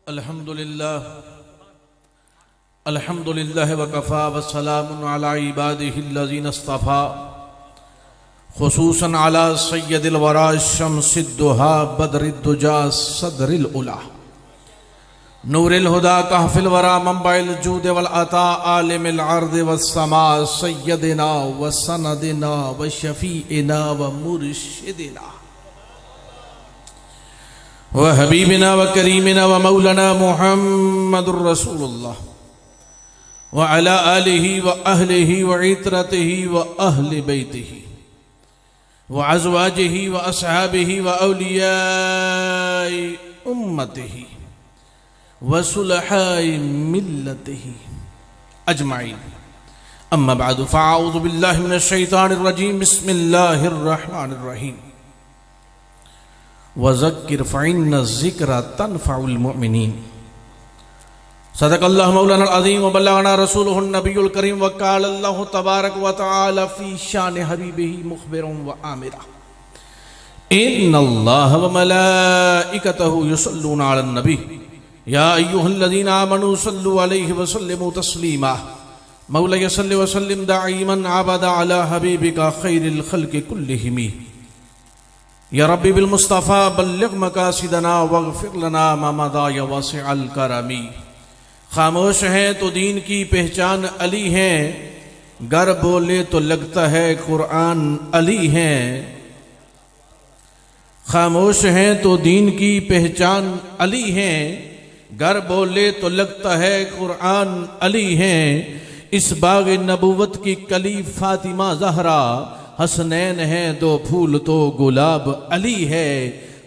अल्हम्दुलिल्लाह वकफ़ा वस्सलामुन अला इबादिहिल्लज़ीना इस्तफ़ा खुसूसन अला सय्यदिल वरा शम्सिद्दुहा बदरिद्दुजा सदरिल उला नूरिल हुदा कहफिल वरा मंबाइल जूद वल अता आलिमिल अर्द वस्समा सय्यदिना व सनदिना व शफीइना व मुर्शिदिना व हबीबिना व करीमिना व मौलाना मुहम्मदुर रसूलुल्लाह व अला आलिहि व अहलिहि व इत्रतिहि व अहलि बैतिहि व अज़वाजिहि व अस्हाबिहि व औलियाए उम्मतिहि व सुलहाए मिल्लतिहि अजमाइन अम्मा बअदु फ़अऊज़ु बिल्लाहि मिनश शैतानिर रजीम बिस्मिल्लाहिर रहमानिर रहीम वज़क्किर फ़इन्न ज़िक्रा तनफ़उल मुमिनीन सदक़ल्लाहु मौलाना अज़ीम व बल्लगना रसूलुहुन नबियुल करीम व क़ाल अल्लाहु तबारक व तआला फ़ी शान हबीबिही मुख़बिरन व आमिरा इन्नल्लाहा व मलाइकतहु युसल्लूना अलन नबी या अय्युहल्लज़ीना आमनू सल्लु अलैहि व सल्लिमू तस्लीमा मौला सल्लि व सल्लिम दाइमन अबदा अला हबीबिका खैरिल खल्क़ि कुल्लिहिम या रब्बी बिल मुस्तफ़ा बल्लिग़ मक़ासिदना वग़फ़िर लना मा मदा या वासिअल करमी। खामोश हैं तो दीन की पहचान अली है, गर बोले तो लगता है कुरान अली है। खामोश हैं तो दीन की पहचान अली है, गर बोले तो लगता है कुरान अली है। इस बाग नबूवत की कली फातिमा ज़हरा, हसनैन है दो फूल तो गुलाब अली है।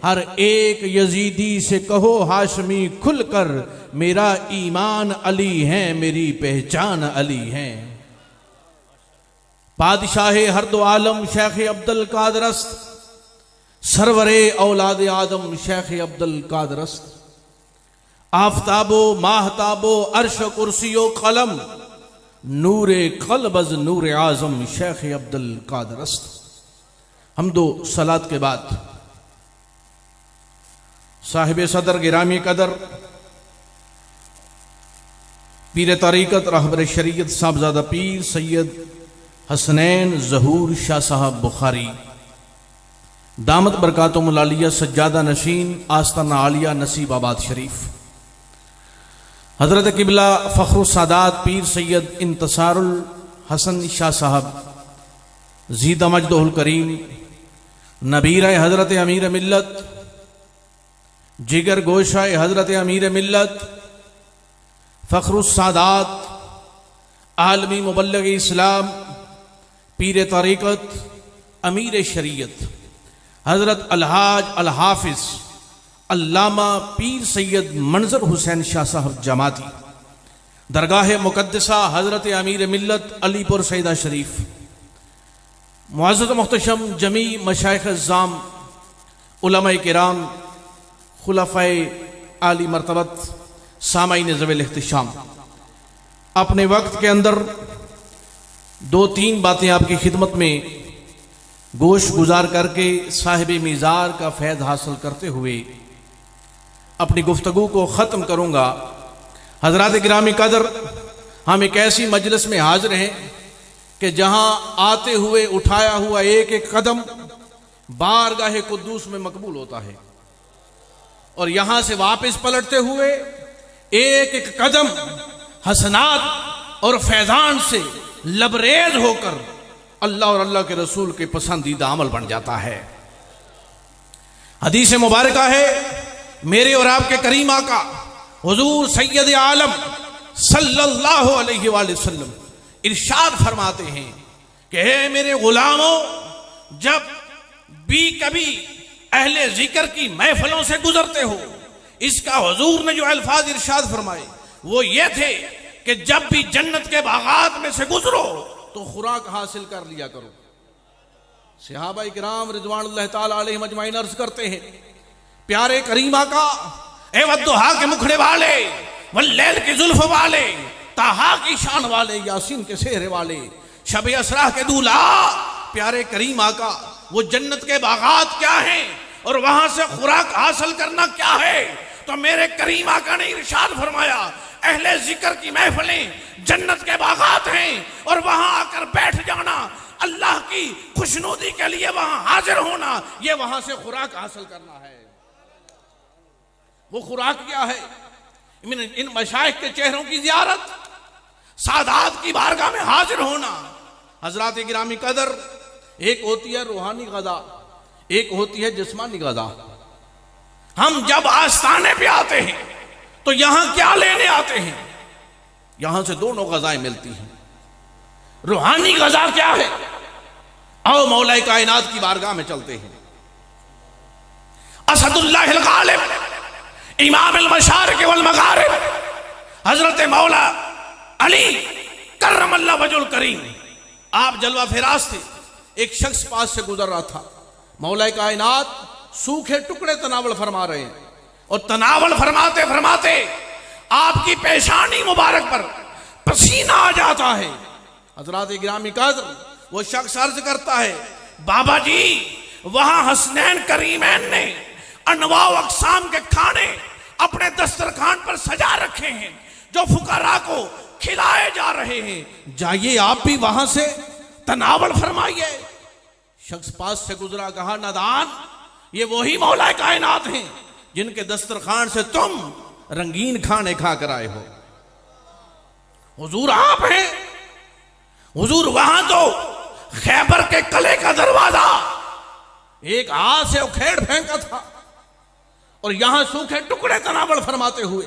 हर एक यजीदी से कहो हाशमी खुलकर, मेरा ईमान अली है मेरी पहचान अली है। बादशाह हर दो आलम शेख अब्दुल कादरस्त, सरवरे औलाद आदम शेख अब्दुल कादरस्त। आफताबो माहताबो अर्श कुर्सियो कलम, नूरे कल्बज़ नूर आज़म शेख अब्दुल कादरस्त। हमदो सलात के बाद साहिब सदर गिरामी कदर पीर तरीक़त रहबर शरीयत साहबजादा पीर सैयद हसनैन ज़हूर शाह साहब बुखारी दामत बरकातुहुल आलिया सज्जादा नशीन आस्ताना आलिया नसीबाबाद शरीफ, हज़रत किबला फ़ख्रुस सादात पीर सैयद इंतसारुल हसन शाह साहब ज़ीदा मजदहुल करीम नबीरा हज़रत अमीर मिल्लत, जिगर गोशाए हज़रत अमीर मिल्लत, फ़ख्रुस सादात आलमी मुबल्लिग़ इस्लाम पीर तरीक़त अमीर शरीयत हज़रत अलहाज अल हाफ़िज़ अल्लामा पीर सैयद मंज़र हुसैन शाह साहब जमाती, दरगाह मुक़द्दसा हज़रत अमीर मिल्लत अलीपुर सैदा शरीफ, मुअज़्ज़ज़ मुहतशम जमी मशाइख़ ज़ाम उलमाए किराम खुलफ़ाए आली मरतबत सामाईन ज़वील इख्तिशाम। अपने वक्त के अंदर दो तीन बातें आपकी खिदमत में गोश गुजार करके साहिब मीज़ार का फैज़ हासिल करते हुए अपनी गुफ्तगू को ख़त्म करूँगा। हज़रात गिरामी कदर, हम एक ऐसी मजलिस में हाज़िर हैं कि जहाँ आते हुए उठाया हुआ एक एक कदम बारगाह कुद्दूस में मकबूल होता है, और यहाँ से वापस पलटते हुए एक एक कदम हसनात और फैज़ान से लबरेज होकर अल्लाह और अल्लाह के रसूल के पसंदीदा अमल बन जाता है। हदीस मुबारका है, मेरे और आपके करीम आका हुजूर सैयद आलम सल्लल्लाहु अलैहि वसल्लम इरशाद फरमाते हैं कि हे मेरे गुलामों, जब भी कभी अहले जिक्र की महफिलों से गुजरते हो, इसका हुजूर ने जो अल्फाज इरशाद फरमाए वो ये थे कि जब भी जन्नत के बागात में से गुजरो तो खुराक हासिल कर लिया करो। सहाबाए किराम रिज़वानुल्लाह ताला अलैहिम अजमाइन अर्ज करते हैं, प्यारे करीम आका, ए वद्दुहा के मुखड़े वाले, वल्लैल की जुल्फ वाले, ताहा की शान वाले, यासीन के सेहरे वाले, शब असरा के दूल्हा, प्यारे करीम आका, वो जन्नत के बागात क्या हैं और वहां से खुराक हासिल करना क्या है, तो मेरे करीम आका ने इरशाद फरमाया, अहले जिक्र की महफिलें जन्नत के बागात हैं और वहां आकर बैठ जाना, अल्लाह की खुशनुदी के लिए वहां हाजिर होना, ये वहां से खुराक हासिल करना है। वो खुराक क्या है? इन मशाइख के चेहरों की जियारत, सादात की बारगाह में हाजिर होना। हजरात गिरामी कदर, एक होती है रूहानी गज़ा, एक होती है जिस्मानी गज़ा। हम जब आस्थाने पे आते हैं तो यहां क्या लेने आते हैं? यहां से दोनों गज़ाएं मिलती हैं। रूहानी गज़ा क्या है? आओ मौला कायनात की बारगाह में चलते हैं। असदुल्लाह अल गालिब, इमाम अल मशारिक वल मगारिब, हजरत मौला अली करमल्लाहु वजहुल करीम, आप जलवा फिराज थे। एक शख्स पास से गुजर रहा था, मौला कायनात सूखे टुकड़े तनावल फरमा रहे हैं और तनावल फरमाते फरमाते आपकी पेशानी मुबारक पर पसीना आ जाता है। हजरात गिरामी कद्र, वो शख्स अर्ज करता है, बाबा जी वहां हसनैन करीमैन ने अनवा अक़साम के खाने अपने दस्तरखान पर सजा रखे हैं जो फुकरा को खिलाए जा रहे हैं, जाइए आप भी वहां से तनावल फरमाइए। शख्स पास से गुजरा, कहा, नादान, ये वही मौला कायनात हैं जिनके दस्तरखान से तुम रंगीन खाने खा कर आए हो। हुजूर आप हैं? हुजूर वहां तो खैबर के कले का दरवाजा एक हाथ से उखेड़ फेंका था और यहां सूखे टुकड़े तनावल फरमाते हुए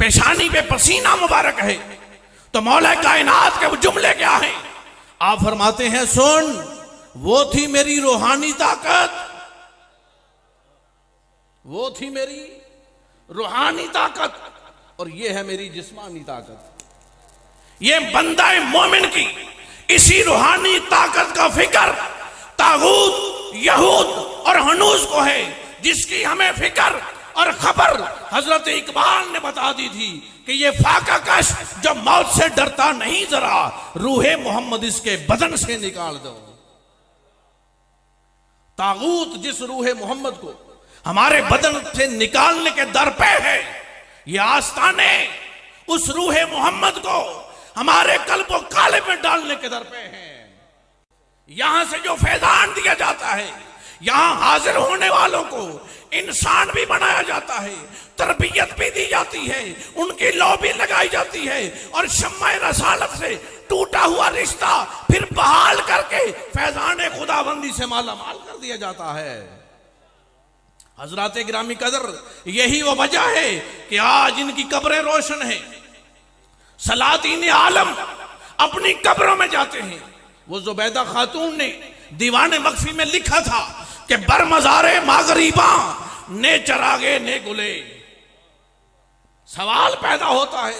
पेशानी पे पसीना मुबारक है। तो मौला कायनात के वो जुमले क्या हैं? आप फरमाते हैं, सुन, वो थी मेरी रूहानी ताकत, वो थी मेरी रूहानी ताकत, और ये है मेरी जिस्मानी ताकत। ये बंदा मोमिन की इसी रूहानी ताकत का फिक्र तागूत, यहूद और हनूस को है, जिसकी हमें फिक्र और खबर हजरत इकबाल ने बता दी थी कि ये फाका कश जो मौत से डरता नहीं, जरा रूहे मोहम्मद इसके बदन से निकाल दो। तागूत जिस रूहे मोहम्मद को हमारे बदन से निकालने के दर पे है, ये आस्ताने उस रूहे मोहम्मद को हमारे कल्ब व कालिब में डालने के दर पे है। यहां से जो फैजान दिया जाता है, यहां हाजिर होने वालों को इंसान भी बनाया जाता है, तरबियत भी दी जाती है, उनकी लौ भी लगाई जाती है और शम्मा रसालत से टूटा हुआ रिश्ता फिर बहाल करके फैजान खुदाबंदी से माला माल कर दिया जाता है। हजरात गिरामी कदर, यही वो वजह है कि आज इनकी कब्रें रोशन हैं। सलातीन आलम अपनी कब्रों में जाते हैं। वो जुबैदा खातून ने दीवाने मख्फी में लिखा था कि बर मज़ारे मागरीबा ने चरागे ने गुले। सवाल पैदा होता है,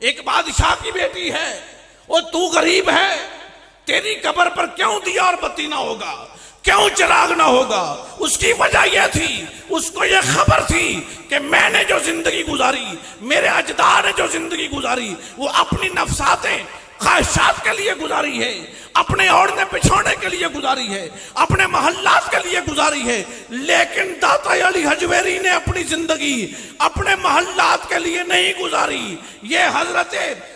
एक बादशाह की बेटी है, वो तू गरीब है, तेरी कब्र पर क्यों दिया और बत्ती ना होगा, क्यों चिराग ना होगा? उसकी वजह यह थी, उसको यह खबर थी कि मैंने जो जिंदगी गुजारी, मेरे अजदाद ने जो जिंदगी गुजारी, वो अपनी नफसातें ख्वाहिशात के लिए गुजारी है, अपने ओढ़ने पिछोड़ने के लिए गुजारी है, अपने मोहल्लात के लिए गुजारी है। लेकिन दाता अली हजवेरी ने अपनी जिंदगी अपने मोहल्लात के लिए नहीं गुजारी। ये हजरत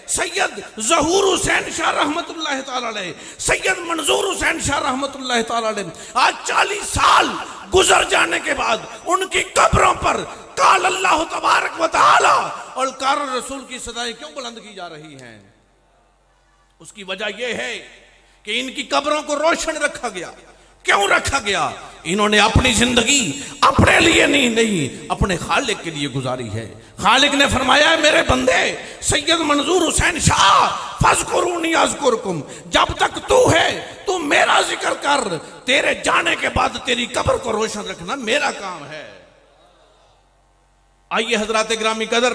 सैयद ज़हूर हुसैन शाह रहमतुल्लाह ताला अलैह, सैयद मंजूर हुसैन शाह रहमतुल्लाह ताला अलैह आज 40 साल गुजर जाने के बाद उनकी कब्रों पर काल अल्लाह तबारक व तआला और कार रसूल की सदाएं क्यों बुलंद की जा रही हैं? उसकी वजह यह है कि इनकी कब्रों को रोशन रखा गया। क्यों रखा गया? इन्होंने अपनी जिंदगी अपने लिए नहीं अपने खालिक के लिए गुजारी है। खालिक ने फरमाया है, मेरे बंदे सैयद मंजूर हुसैन शाह फज़कुरूनी अज़कुरकुम, जब तक तू है तू मेरा जिक्र कर, तेरे जाने के बाद तेरी कब्र को रोशन रखना मेरा काम है। आइए हजरात गिरामी कदर,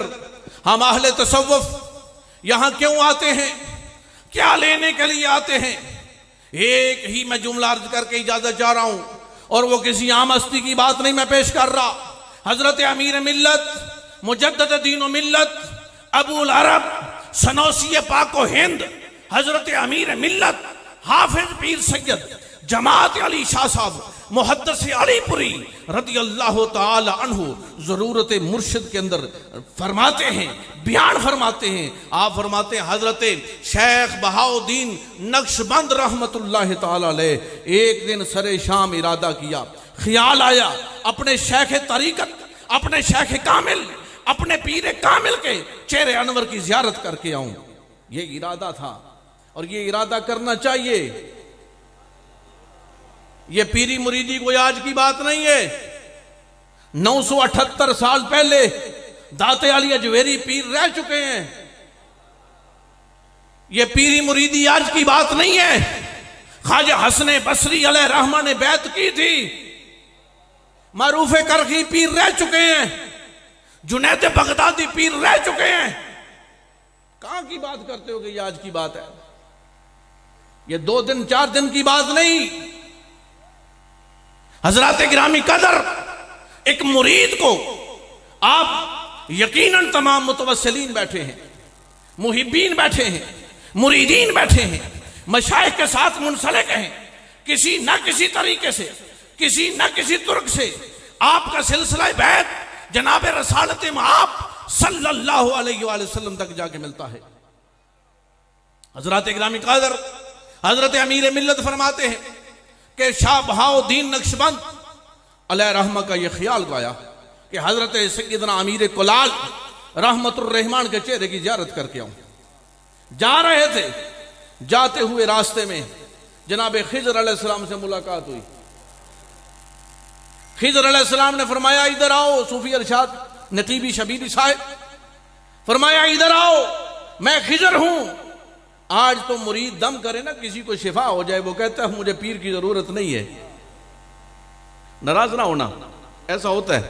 हम अहले तसव्वुफ यहां क्यों आते हैं, क्या लेने के लिए आते हैं? एक ही मैं जुमला अर्ज करके इजाजत चाह रहा हूं, और वो किसी आम हस्ती की बात नहीं मैं पेश कर रहा। हजरत अमीर मिल्लत मुजद्दिद दीन व मिल्लत अबुल अरब सनौसी पाको हिंद हजरत अमीर मिल्लत हाफिज पीर सैयद जमात अली शाह साहब मुहद्दिस अलीपुरी रदी अल्लाह ताला अन्हु ज़रूरत मुर्शिद के अंदर फरमाते हैं, बयान फरमाते हैं। आप फरमाते हैं हजरत शेख बहाउद्दीन नक्शबंद रहमतुल्लाह ताला अलैह एक दिन सरे शाम इरादा किया, ख्याल आया अपने शेख तरीकत, अपने शेख कामिल, अपने पीर कामिल के चेहरे अनवर की जियारत करके आऊं। ये इरादा था और ये इरादा करना चाहिए। ये पीरी मुरीदी कोई आज की बात नहीं है। 978 साल पहले दाते अली अजवेरी पीर रह चुके हैं। ये पीरी मुरीदी आज की बात नहीं है। ख्वाजा हसन बसरी अलैह रहमा ने बैत की थी, मारूफ करखी पीर रह चुके हैं, जुनैद बगदादी पीर रह चुके हैं। कहां की बात करते हो कि ये आज की बात है? ये 2 दिन 4 दिन की बात नहीं। हजरात गिरामी कदर, एक मुरीद को आप यकीनन तमाम मुतवस्सिलीन बैठे हैं, मुहिब्बीन बैठे हैं, मुरीदीन बैठे हैं, मशाइख के साथ मुंसलिक हैं, किसी न किसी तरीके से, किसी न किसी तुर्क से आपका सिलसिला बैत जनाब रसालत आप सल्लल्लाहु अलैहि वसल्लम तक जाके मिलता है। हजरत गिरामी कदर हजरत अमीर मिल्लत फरमाते हैं कि शाह बहाउद्दीन नक्शबंद अलैह रहमा का यह ख्याल आया कि हजरत सैयदना अमीर कुलाल रहमतुर रहमान के चेहरे की जियारत करके आऊं। जा रहे थे, जाते हुए रास्ते में जनाब खिजर अलैहिस्सलाम से मुलाकात हुई। खिजर अलैहिस्सलाम ने फरमाया इधर आओ। सूफी अरशाद नकीबी शबीरी साहब फरमाया इधर आओ, मैं खिजर हूं। आज तो मुरीद दम करे ना, किसी को शिफा हो जाए, वो कहता है मुझे पीर की जरूरत नहीं है। नाराज ना होना, ऐसा होता है,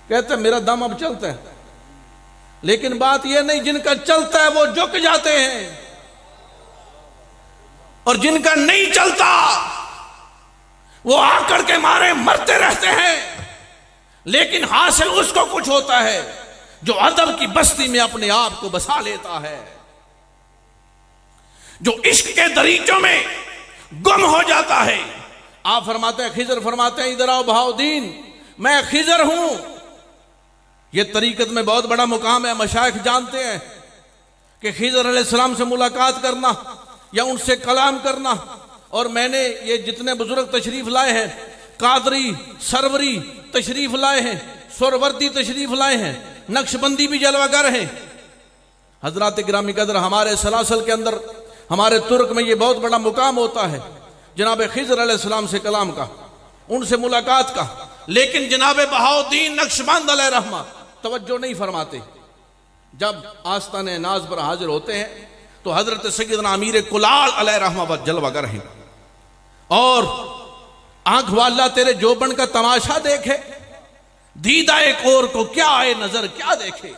कहता है मेरा दम अब चलता है। लेकिन बात यह नहीं, जिनका चलता है वो झुक जाते हैं और जिनका नहीं चलता वो आकर के मारे मरते रहते हैं। लेकिन हासिल उसको कुछ होता है जो अदब की बस्ती में अपने आप को बसा लेता है, जो इश्क के दरीचों में गुम हो जाता है। आप फरमाते हैं, खिजर फरमाते हैं इधर आओ बहाउद्दीन, मैं खिजर हूं। यह तरीकत में बहुत बड़ा मुकाम है। मशाइख जानते हैं कि खिजर अलैहिस्सलाम से मुलाकात करना या उनसे कलाम करना, और मैंने ये जितने बुजुर्ग तशरीफ लाए हैं, कादरी सरवरी तशरीफ लाए हैं, सुरवर्दी तशरीफ लाए हैं, नक्शबंदी भी जलवागर हैं। हजरात गिरामी कदर, हमारे सलासल के अंदर, हमारे तुर्क में ये बहुत बड़ा मुकाम होता है जनाब खिजर अलैहिस्सलाम से कलाम का, उनसे मुलाकात का। लेकिन जनाब बहाउद्दीन नक्शबंद अलैह रहमा तवज्जो नहीं फरमाते। जब आस्ताने नाज पर हाजिर होते हैं तो हजरत सैयदना अमीर कुलाल अलैह रहमा पर जलवागर हैं। और आंख वाला तेरे जोबन का तमाशा देखे, दीदा एक और को क्या आए नजर क्या देखे।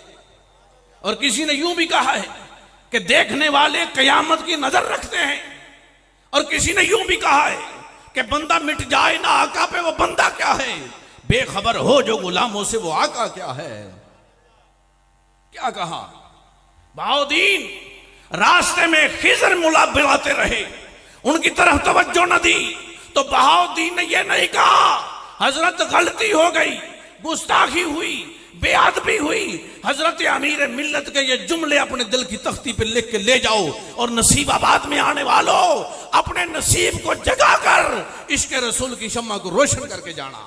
और किसी ने यूं भी कहा है कि देखने वाले कयामत की नजर रखते हैं, और किसी ने यूं भी कहा है कि बंदा मिट जाए ना आका पे वो बंदा क्या है, बेखबर हो जो गुलामों से वो आका क्या है। क्या कहा बहाउद्दीन? रास्ते में खिजर मुला बुलाते रहे, उनकी तरफ तवज्जो न दी तो बहाउद्दीन ने यह नहीं कहा हजरत गलती हो गई, गुस्ताखी हुई, बेअदबी हुई। हजरत अमीर मिल्लत के ये जुमले अपने दिल की तख्ती पे लिख के ले जाओ और नसीबाबाद में आने वालों अपने नसीब को जगा कर इश्क रसूल की शम्मा को रोशन करके जाना।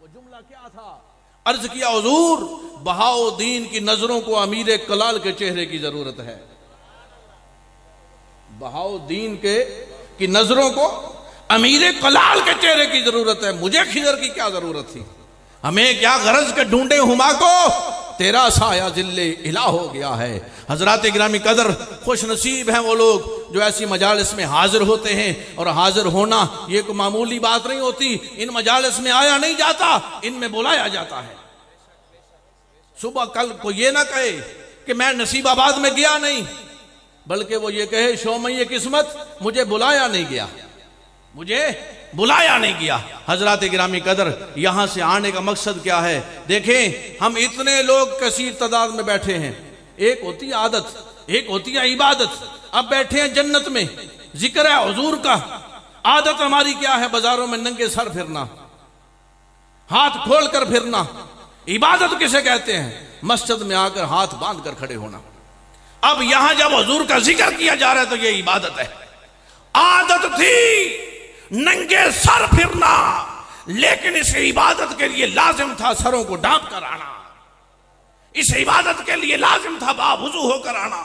वो जुमला क्या था? अर्ज किया हुजूर, बहाउद्दीन की नजरों को अमीर कलाल के चेहरे की जरूरत है। बहाउद्दीन की नजरों को अमीर कलाल के चेहरे की जरूरत है। मुझे खिजर की क्या जरूरत थी? हमें क्या गरज के ढूंढे हुमा को, तेरा साया जिल्ले इला हो गया है। हजरात गिरामी कदर, खुश नसीब हैं वो लोग जो ऐसी मजालिस में हाजिर होते हैं। और हाजिर होना ये कोई मामूली बात नहीं होती। इन मजालिस में आया नहीं जाता, इनमें बुलाया जाता है। सुबह कल को ये ना कहे कि मैं नसीबाबाद में गया नहीं, बल्कि वो ये कहे शोमय किस्मत मुझे बुलाया नहीं गया, मुझे बुलाया नहीं गया। हजरात गिरामी कदर, यहां से आने का मकसद क्या है? देखें, हम इतने लोग कसीर तादाद में बैठे हैं। एक होती है आदत, एक होती है इबादत। अब बैठे हैं जन्नत में, जिक्र है हुजूर का, आदत हमारी क्या है? बाजारों में नंगे सर फिरना, हाथ खोलकर फिरना। इबादत किसे कहते हैं? मस्जिद में आकर हाथ बांध कर खड़े होना। अब यहां जब हुजूर का जिक्र किया जा रहा है तो यह इबादत है। आदत थी नंगे सर फिरना, लेकिन इस इबादत के लिए लाजिम था सरों को ढांप कर आना। इस इबादत के लिए लाजिम था बावुजू होकर आना।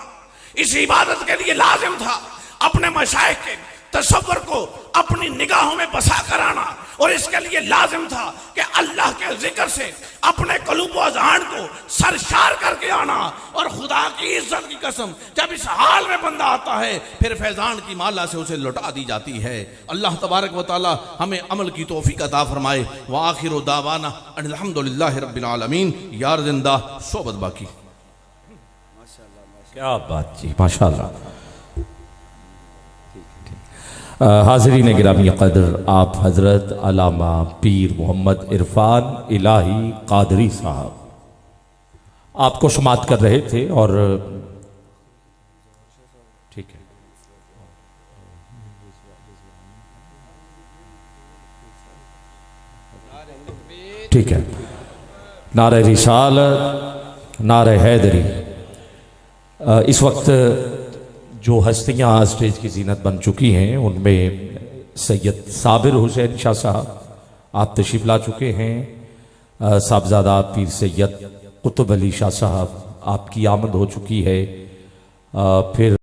इस इबादत के लिए लाजिम था अपने मशाइख के तसव्वुर को अपनी निगाहों में बसा कर आना। और इसके लिए लाजिम था कि अल्लाह के जिक्र से अपने कलूब व ज़हान को सरशार करके आना। और खुदा की इज्जत की कसम, जब इस हाल में बंदा आता है फिर फैजान की माला से उसे लौटा दी जाती है। अल्लाह तबारक व तआला हमें अमल की तौफीक अता फरमाए। व आखिरु दावाना अल्हम्दुलिल्लाहि रब्बिल आलमीन। यार जिंदा सोबत बाकी। क्या बात जी, माशाअल्लाह। हाज़रीन गिरामी क़द्र, आप हज़रत अल्लामा पीर मोहम्मद इरफान इलाही कादरी साहब आपको शुमात कर रहे थे। और ठीक है, ठीक है। नारे रिसालत, नारे हैदरी। इस वक्त जो हस्तियाँ स्टेज की जीनत बन चुकी हैं उनमें सैयद साबिर हुसैन शाह साहब आप तशरीफ़ ला चुके हैं। साहबजादा पीर सैयद कुतुब अली शाह साहब आपकी आमद हो चुकी है। फिर